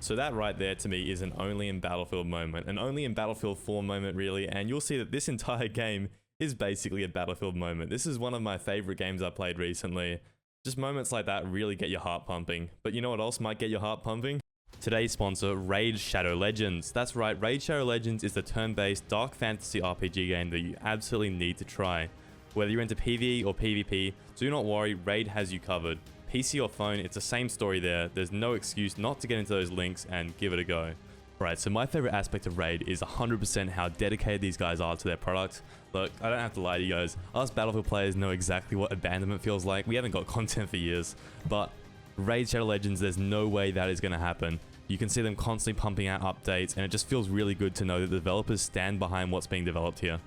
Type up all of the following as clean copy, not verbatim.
So that right there to me is an only in Battlefield moment, an only in Battlefield 4 moment really, and you'll see that this entire game is basically a Battlefield moment. This is one of my favorite games I played recently. Just moments like that really get your heart pumping. But you know what else might get your heart pumping? Today's sponsor, Raid Shadow Legends. That's right, Raid Shadow Legends is the turn-based dark fantasy RPG game that you absolutely need to try. Whether you're into PvE or PvP, do not worry, Raid has you covered. PC or phone, it's the same story there. There's no excuse not to get into those links and give it a go. Right, so my favorite aspect of Raid is 100% how dedicated these guys are to their product. Look, I don't have to lie to you guys. Us Battlefield players know exactly what abandonment feels like. We haven't got content for years, but Raid Shadow Legends, there's no way that is going to happen. You can see them constantly pumping out updates, and it just feels really good to know that the developers stand behind what's being developed here.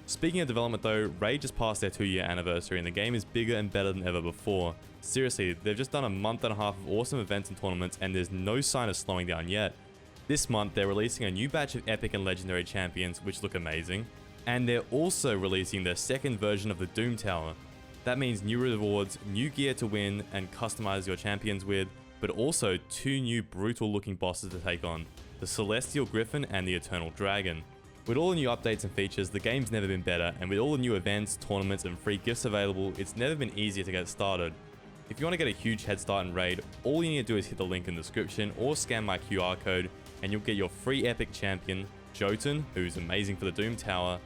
Speaking of development though, Raid just passed their 2-year anniversary and the game is bigger and better than ever before. Seriously, they've just done a month and a half of awesome events and tournaments and there's no sign of slowing down yet. This month they're releasing a new batch of epic and legendary champions which look amazing, and they're also releasing their second version of the Doom Tower. That means new rewards, new gear to win and customize your champions with, but also 2 new brutal looking bosses to take on, the Celestial Griffin and the Eternal Dragon. With all the new updates and features, the game's never been better, and with all the new events, tournaments, and free gifts available, it's never been easier to get started. If you want to get a huge head start in Raid, all you need to do is hit the link in the description or scan my QR code, and you'll get your free epic champion, Jotun, who's amazing for the Doom Tower,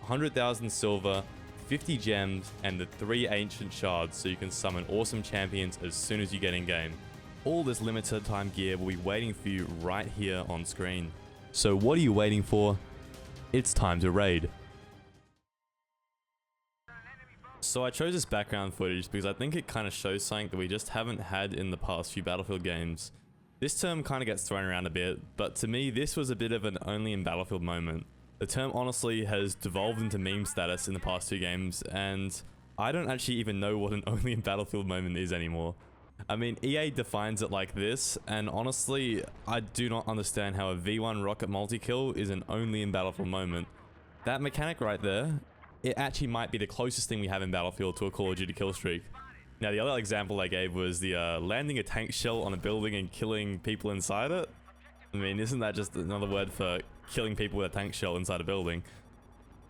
100,000 silver, 50 gems, and the 3 ancient shards so you can summon awesome champions as soon as you get in game. All this limited time gear will be waiting for you right here on screen. So what are you waiting for? It's time to raid. So I chose this background footage because I think it kind of shows something that we just haven't had in the past few Battlefield games. This term kind of gets thrown around a bit, but to me this was a bit of an only in Battlefield moment. The term honestly has devolved into meme status in the past 2 games, and I don't actually even know what an only in Battlefield moment is anymore. I mean, EA defines it like this, and honestly, I do not understand how a V1 rocket multi-kill is an only in Battlefield moment. That mechanic right there, it actually might be the closest thing we have in Battlefield to a Call of Duty kill streak. Now, the other example I gave was the landing a tank shell on a building and killing people inside it. I mean, isn't that just another word for killing people with a tank shell inside a building?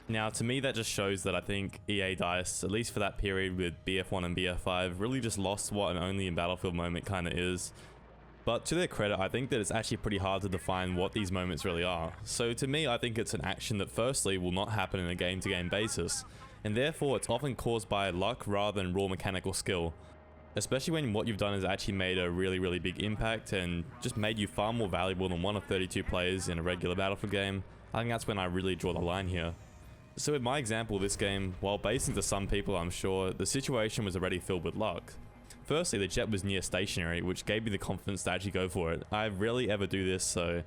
Now, to me, that just shows that I think EA DICE, at least for that period with BF1 and BF5, really just lost what an only in Battlefield moment kind of is. But to their credit, I think that it's actually pretty hard to define what these moments really are. So to me, I think it's an action that firstly will not happen in a game-to-game basis, and therefore it's often caused by luck rather than raw mechanical skill. Especially when what you've done has actually made a really big impact and just made you far more valuable than one of 32 players in a regular Battlefield game. I think that's when I really draw the line here. So in my example of this game, while basing to some people I'm sure, the situation was already filled with luck. Firstly, the jet was near stationary, which gave me the confidence to actually go for it. I rarely ever do this, so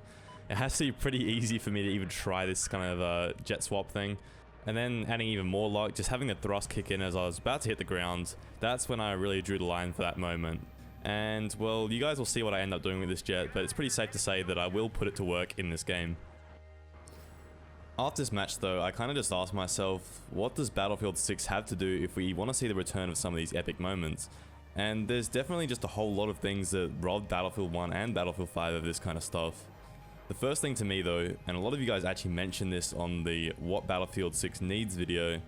it has to be pretty easy for me to even try this kind of jet swap thing. And then adding even more luck, just having the thrust kick in as I was about to hit the ground, that's when I really drew the line for that moment. And well, you guys will see what I end up doing with this jet, but it's pretty safe to say that I will put it to work in this game. After this match though, I kind of just asked myself, what does Battlefield 6 have to do if we want to see the return of some of these epic moments? And there's definitely just a whole lot of things that robbed Battlefield 1 and Battlefield 5 of this kind of stuff. The first thing to me though, and a lot of you guys actually mentioned this on the What Battlefield 6 Needs video,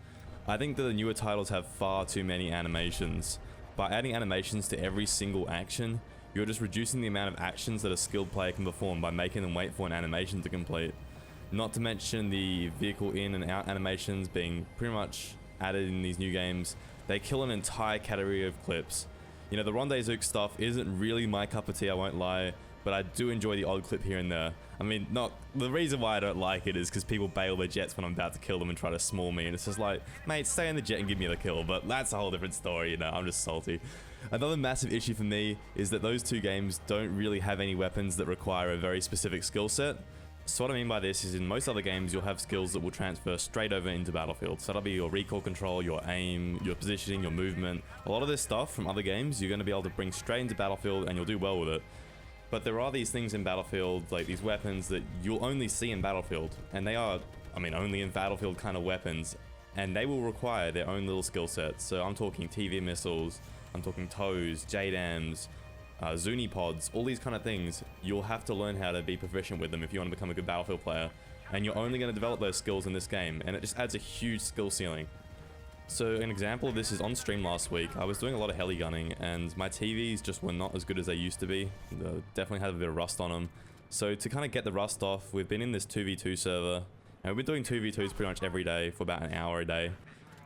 I think that the newer titles have far too many animations. By adding animations to every single action, you're just reducing the amount of actions that a skilled player can perform by making them wait for an animation to complete. Not to mention the vehicle in and out animations being pretty much added in these new games. They kill an entire category of clips. You know, the Rendezvous stuff isn't really my cup of tea, I won't lie, but I do enjoy the odd clip here and there. I mean, the reason why I don't like it is because people bail their jets when I'm about to kill them and try to small me, and it's just like, mate, stay in the jet and give me the kill, but that's a whole different story, you know, I'm just salty. Another massive issue for me is that those 2 games don't really have any weapons that require a very specific skill set. So what I mean by this is in most other games you'll have skills that will transfer straight over into Battlefield. So that'll be your recoil control, your aim, your positioning, your movement. A lot of this stuff from other games you're going to be able to bring straight into Battlefield and you'll do well with it. But there are these things in Battlefield, like these weapons that you'll only see in Battlefield. And they are, I mean, only in Battlefield kind of weapons. And they will require their own little skill sets. So I'm talking TV missiles, I'm talking tows, JDAMs, Zuni pods, all these kind of things, you'll have to learn how to be proficient with them if you want to become a good Battlefield player. And you're only going to develop those skills in this game, and it just adds a huge skill ceiling. So an example of this is on stream last week. I was doing a lot of heli gunning, and my TVs just were not as good as they used to be. Definitely had a bit of rust on them. So to kind of get the rust off, we've been in this 2v2 server, and we've been doing 2v2s pretty much every day for about an hour a day.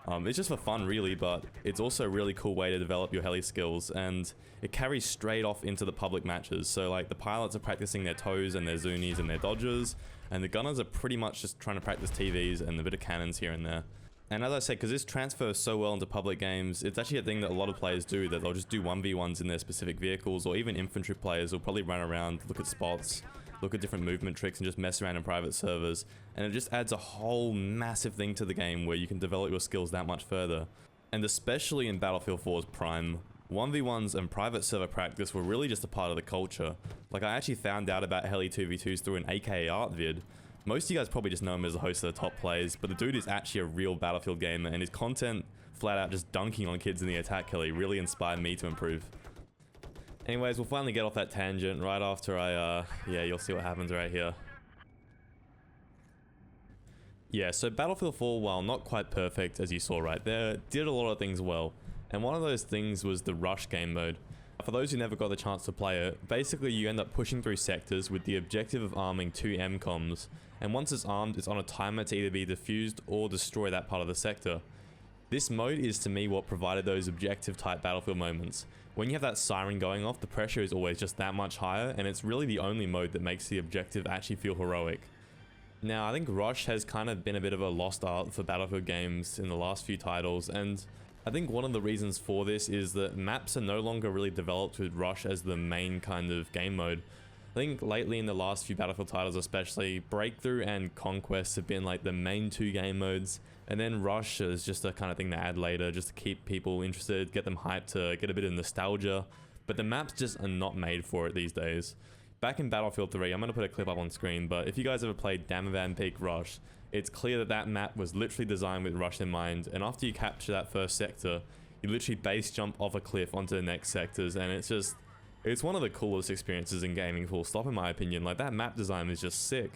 It's just for fun really, but it's also a really cool way to develop your heli skills, and it carries straight off into the public matches. So like the pilots are practicing their toes and their zoonies and their dodges, and the gunners are pretty much just trying to practice TVs and a bit of cannons here and there. And as I said, because this transfers so well into public games, it's actually a thing that a lot of players do, that they'll just do 1v1s in their specific vehicles, or even infantry players will probably run around, look at spots, look at different movement tricks, and just mess around in private servers. And it just adds a whole massive thing to the game where you can develop your skills that much further. And especially in Battlefield 4's prime, 1v1s and private server practice were really just a part of the culture. Like, I actually found out about Heli 2v2s through an AKA art vid. Most of you guys probably just know him as the host of the Top Plays, but the dude is actually a real Battlefield gamer, and his content, flat out just dunking on kids in the attack heli, really inspired me to improve. Anyways, we'll finally get off that tangent right after yeah, you'll see what happens right here. Yeah, so Battlefield 4, while not quite perfect, as you saw right there, did a lot of things well. And one of those things was the rush game mode. For those who never got the chance to play it, basically you end up pushing through sectors with the objective of arming 2 MCOMs, and once it's armed, it's on a timer to either be defused or destroy that part of the sector. This mode is to me what provided those objective type Battlefield moments. When you have that siren going off, the pressure is always just that much higher, and it's really the only mode that makes the objective actually feel heroic. Now, I think Rush has kind of been a bit of a lost art for Battlefield games in the last few titles, and I think one of the reasons for this is that maps are no longer really developed with Rush as the main kind of game mode. I think lately in the last few Battlefield titles especially, Breakthrough and Conquest have been like the main 2 game modes, and then Rush is just a kind of thing to add later just to keep people interested, get them hyped, to get a bit of nostalgia, but the maps just are not made for it these days. Back in Battlefield 3, I'm going to put a clip up on screen, but if you guys ever played Damavand Peak Rush, it's clear that that map was literally designed with Rush in mind, and after you capture that first sector, you literally base jump off a cliff onto the next sectors, and it's one of the coolest experiences in gaming, full stop, in my opinion. Like, that map design is just sick.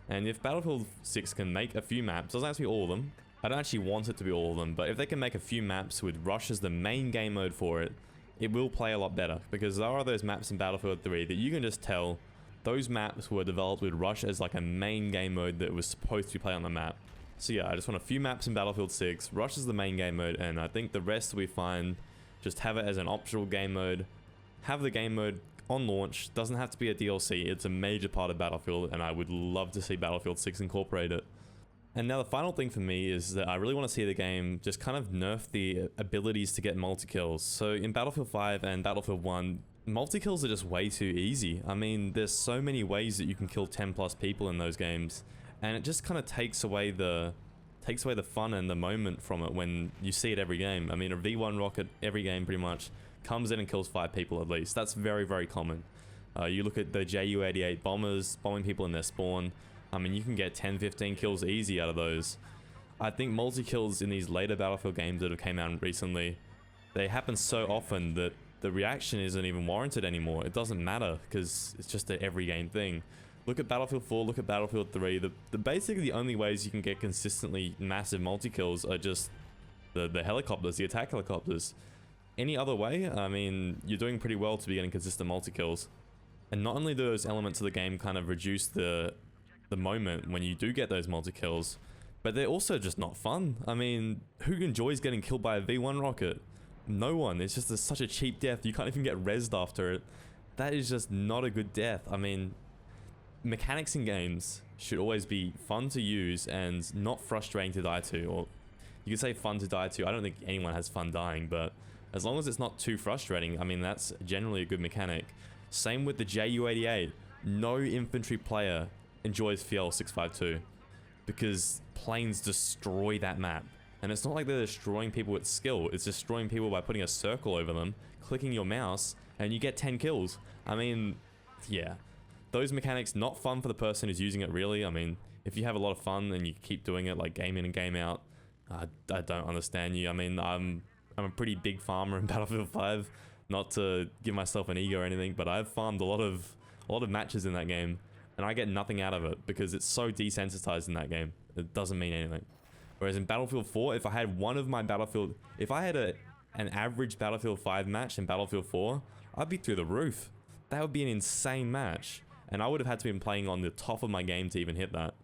And if Battlefield 6 can make a few maps, doesn't have to be all of them, I don't actually want it to be all of them, but if they can make a few maps with Rush as the main game mode for it, it will play a lot better, because there are those maps in Battlefield 3 that you can just tell those maps were developed with Rush as like a main game mode that was supposed to be played on the map. So yeah, I just want a few maps in Battlefield 6, Rush is the main game mode, and I think the rest will be fine. Just have it as an optional game mode. Have the game mode on launch, doesn't have to be a DLC, it's a major part of Battlefield, and I would love to see Battlefield 6 incorporate it. And now the final thing for me is that I really want to see the game just kind of nerf the abilities to get multi-kills. So in Battlefield 5 and Battlefield 1, multi-kills are just way too easy. I mean, there's so many ways that you can kill 10 plus people in those games, and it just kind of takes away the fun and the moment from it when you see it every game. I mean, a V1 rocket every game pretty much comes in and kills 5 people at least. That's very, very common. You look at the Ju-88 bombers bombing people in their spawn. I mean, you can get 10, 15 kills easy out of those. I think multi-kills in these later Battlefield games that have came out recently, they happen so often that the reaction isn't even warranted anymore. It doesn't matter because it's just an every game thing. Look at Battlefield 4, look at Battlefield 3. Basically the only ways you can get consistently massive multi-kills are just the helicopters, the attack helicopters. Any other way, I mean, you're doing pretty well to be getting consistent multi-kills. And not only do those elements of the game kind of reduce the moment when you do get those multi-kills, but they're also just not fun. I mean, who enjoys getting killed by a V1 rocket? No one. It's just such a cheap death. You can't even get rezzed after it. That is just not a good death. I mean, mechanics in games should always be fun to use and not frustrating to die to. Or you could say fun to die to. I don't think anyone has fun dying, but as long as it's not too frustrating, I mean, that's generally a good mechanic. Same with the Ju-88. No infantry player enjoys FL 652 because planes destroy that map. And it's not like they're destroying people with skill, it's destroying people by putting a circle over them, clicking your mouse, and you get 10 kills. I mean, yeah. Those mechanics, not fun for the person who's using it really. I mean, if you have a lot of fun and you keep doing it like game in and game out, I don't understand you. I mean, I'm a pretty big farmer in Battlefield 5. Not to give myself an ego or anything, but I've farmed a lot of matches in that game, and I get nothing out of it because it's so desensitized in that game. It doesn't mean anything. Whereas in Battlefield 4, if I had an average Battlefield 5 match in Battlefield 4, I'd be through the roof. That would be an insane match, and I would have had to be playing on the top of my game to even hit that.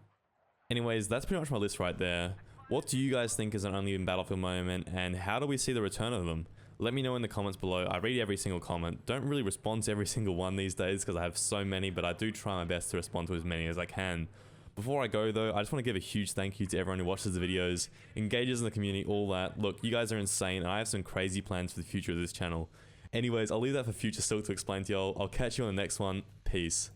Anyways, that's pretty much my list right there. What do you guys think is an only in Battlefield moment, and how do we see the return of them? Let me know in the comments below. I read every single comment. Don't really respond to every single one these days because I have so many, but I do try my best to respond to as many as I can. Before I go though, I just want to give a huge thank you to everyone who watches the videos, engages in the community, all that. Look, you guys are insane, and I have some crazy plans for the future of this channel. Anyways, I'll leave that for future Silk to explain to y'all. I'll catch you on the next one. Peace.